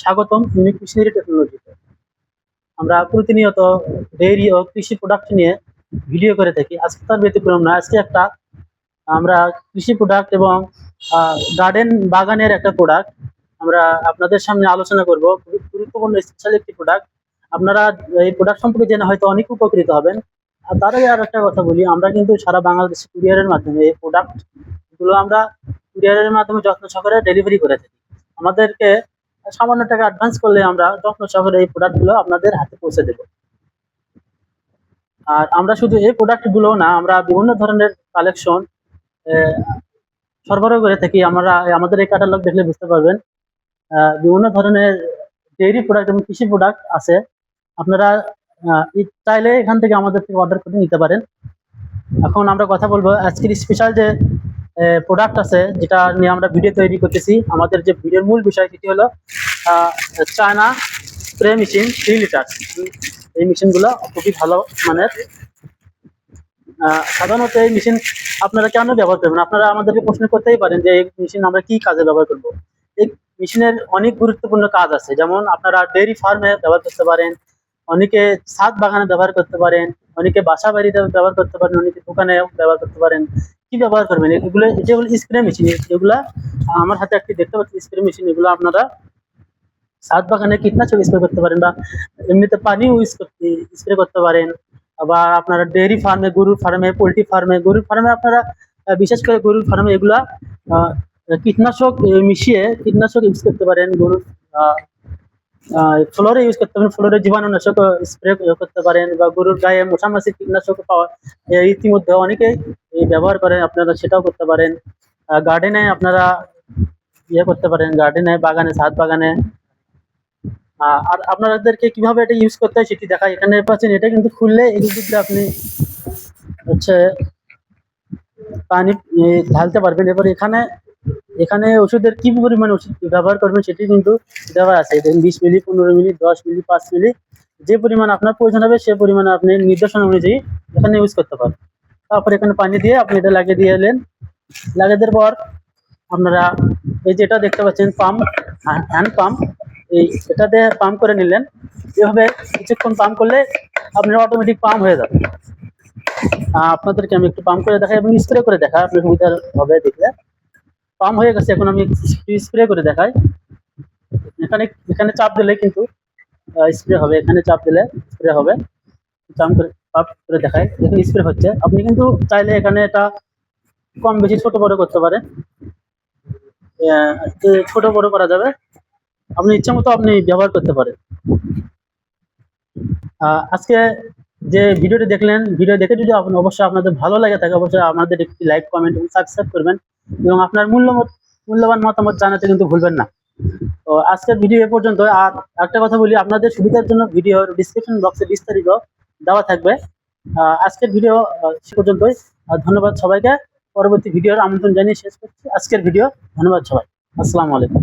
স্বাগতম unique machinery টেকনোলজিতে। আমরা প্রতিনিয়ত ডেইরি ও কৃষি প্রোডাক্ট নিয়ে ভিডিও করে থাকি। আজকে তার ব্যতিক্রম না। আজকে আমরা কৃষি প্রোডাক্ট এবং গার্ডেন বাগানের একটা প্রোডাক্ট আমরা আপনাদের সামনে আলোচনা করব। খুবই গুরুত্বপূর্ণ স্পেশাল একটি প্রোডাক্ট। আপনারা এই প্রোডাক্ট সম্পর্কে জেনে হয়তো অনেক উপকৃত হবেন। আর তার আগে আর একটা কথা বলি, আমরা কিন্তু সারা বাংলাদেশে কুরিয়ারের মাধ্যমে এই প্রোডাক্ট গুলো আমরা কুরিয়ারের মাধ্যমে যত্ন সহকারে ডেলিভারি করে থাকি। আমাদেরকে সামান্য টাকা অ্যাডভান্স করলে আমরা যত্ন সহকারে এই প্রোডাক্টগুলো আপনাদের হাতে পৌঁছে দেব। আর আমরা শুধু এই প্রোডাক্টগুলো না, আমরা বিভিন্ন ধরনের কালেকশন সরবরাহ করে থাকি। আমরা আমাদের এই ক্যাটালগ দেখলে বুঝতে পারবেন বিভিন্ন ধরনের ডেইরি প্রোডাক্ট এবং কৃষি প্রোডাক্ট আছে। আপনারা চাইলে এখান থেকে আমাদের থেকে অর্ডার করে নিতে পারেন। এখন আমরা কথা বলবো আজকের স্পেশাল যে প্রোডাক্ট আছে, যেটা নিয়ে আমরা ভিডিও তৈরি করতেছি। আমাদের যে ভিডিওর মূল বিষয় সেটি হলো চায়না স্প্রে মেশিন 3 লিটার। এই মেশিনগুলো খুবই ভালো মানের। সাধারণত এই মেশিন আপনারা কেন ব্যবহার করবেন, আপনারা আমাদেরকে প্রশ্ন করতেই পারেন যে এই মেশিন আমরা কি কাজে ব্যবহার করব। এই মেশিনের অনেক গুরুত্বপূর্ণ কাজ আছে, যেমন আপনারা ডেইরি ফার্মে ব্যবহার করতে পারেন, অনেকে ছাদ বাগানে ব্যবহার করতে পারেন, অনেকে বাসা বাড়িতে ব্যবহার করতে পারেন, অনেকে দোকানে ব্যবহার করতে পারেন। কি ব্যবহার করবেন, এগুলো যেগুলো স্প্রে মেশিন, এগুলা আমার হাতে একটি দেখতে পাচ্ছি স্প্রে মেশিন। এগুলো আপনারা ছাদ বাগানে কীটনাশক স্প্রে করতে পারেন, বা এমনিতে পানি স্প্রে করতে পারেন। আবার আপনারা ডেইরি ফার্মে, গরুর ফার্মে, পোলট্রি ফার্মে, গরুর ফার্মে আপনারা বিশেষ করে গরুর ফার্মে এগুলা কীটনাশক মিশিয়ে কীটনাশক ইউজ করতে পারেন। গরুর ফ্লোরে ইউজ করতে পারেন, ফ্লোরে জীবাণুনাশক স্প্রে করতে পারেন, বা গরুর গায়ে মশামাছির কীটনাশক পাওয়া ইতিমধ্যে অনেকেই ব্যবহার করেন, আপনারা সেটাও করতে পারেন। গার্ডেনে আপনারা করতে পারেন, গার্ডেনে, বাগানে, ছাদ বাগানে। আর আপনাদেরকে কিভাবে এটা ইউজ করতে হয় সেটি দেখায়। এখানে পাচ্ছেন, এটা কিন্তু খুললে এই দিক দিয়ে আপনি হচ্ছে পানি ঢালতে পারবেন। এবার এখানে ওষুধের কি পরিমাণ ওষুধ ব্যবহার করবেন সেটি কিন্তু দেওয়া আছে। 20 মিলি, 15 মিলি, 10 মিলি, 5 মিলি, যে পরিমাণ আপনার প্রয়োজন হবে সে পরিমাণে আপনি নির্দেশনা অনুযায়ী এখানে ইউজ করতে পারেন। তারপর এখানে পানি দিয়ে আপনি এটা লাগিয়ে দিয়ে এলেন। লাগিয়ে দেওয়ার পর আপনারা এই যেটা দেখতে পাচ্ছেন পাম্প, হ্যান্ড পাম্প, এটা দিয়ে পাম্প করে নিলেন। এভাবে কিছুক্ষণ পাম্প করলে আপনার অটোমেটিক পাম্প হয়ে যাবে। আপনাদেরকে আমি একটু পাম্প করে দেখাই এবং স্প্রে করে দেখাই, আপনার সুবিধা হবে দেখলে। পাম্প হয়ে গেছে, এখন আমি স্প্রে করে দেখাই। এখানে চাপ দিলে কিন্তু স্প্রে হবে, এখানে চাপ দিলে স্প্রে হবে। পাম্প করে দেখাই, এখানে স্প্রে হচ্ছে। আপনি কিন্তু চাইলে এখানে এটা কম বেশি ছোট বড় করতে পারেন, ছোট বড় করা যাবে, আপনি ইচ্ছা মতো আপনি ব্যবহার করতে পারেন। আজকে যে ভিডিওটি দেখলেন, ভিডিও দেখে যদি অবশ্যই আপনাদের ভালো লাগে থাকে, অবশ্যই আমাদের একটি লাইক, কমেন্ট এবং সাবস্ক্রাইব করবেন, এবং আপনার মূল্যবান মতামত জানাতে কিন্তু ভুলবেন না। তো আজকের ভিডিও এ পর্যন্ত। আর একটা কথা বলি, আপনাদের সুবিধার জন্য ভিডিওর ডিসক্রিপশন বক্সে বিস্তারিত দেওয়া থাকবে। আজকের ভিডিও সে পর্যন্তই। ধন্যবাদ সবাইকে। পরবর্তী ভিডিওর আমন্ত্রণ জানিয়ে শেষ করছি আজকের ভিডিও। ধন্যবাদ সবাই। আসসালামু আলাইকুম।